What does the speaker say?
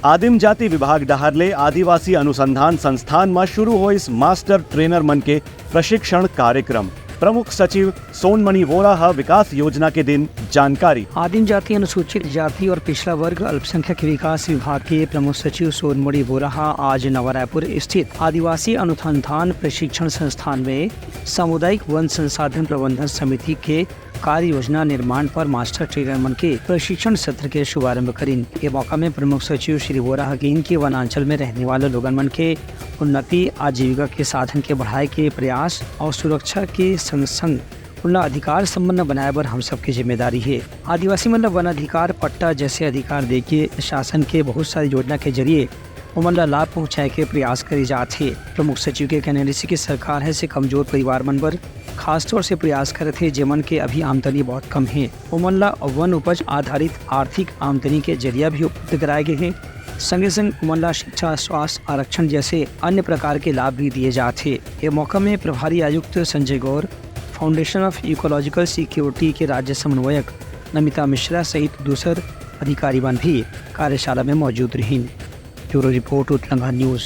आदिम जाति विभाग डहारले आदिवासी अनुसंधान संस्थान में शुरू हो इस मास्टर ट्रेनर मन के प्रशिक्षण कार्यक्रम। प्रमुख सचिव सोनमणि वोरा विकास योजना के दिन जानकारी। आदिम जाति, अनुसूचित जाति और पिछड़ा वर्ग अल्पसंख्यक विकास विभाग के प्रमुख सचिव सोनमणि वोरा आज नवा रायपुर स्थित आदिवासी अनुसंधान प्रशिक्षण संस्थान में सामुदायिक वन संसाधन प्रबंधन समिति के कार्य योजना निर्माण पर मास्टर ट्रेनर मन के प्रशिक्षण सत्र के शुभारंभ करीन। के मौका में प्रमुख सचिव श्री वोरा के वनांचल में रहने वाले लोगन मन के उन्नति, आजीविका के साधन के बढ़ाए के प्रयास और सुरक्षा के संग संग उन अधिकार संपन्न बनाए बर हम सबकी जिम्मेदारी है। आदिवासी मन वन अधिकार पट्टा जैसे अधिकार देके शासन के बहुत सारी योजना के जरिए उमन ला लाभ पहुँचाए के प्रयास करे जाते। प्रमुख सचिव के कहने से कि सरकार है से कमजोर परिवार मन पर खासतौर से प्रयास करे थे जेमन के अभी आमदनी बहुत कम है। उमन ला वन उपज आधारित आर्थिक आमदनी के जरिया भी उपलब्ध कराए गए हैं। संगे संग उमन ला शिक्षा, स्वास्थ्य, आरक्षण जैसे अन्य प्रकार के लाभ भी दिए जाते। ये मौका में प्रभारी आयुक्त संजय गौर, फाउंडेशन ऑफ इकोलॉजिकल सिक्योरिटी के राज्य समन्वयक नमिता मिश्रा सहित दूसरे अधिकारीगण भी कार्यशाला में मौजूद रहीं। Bureau report, Uttarakhand news.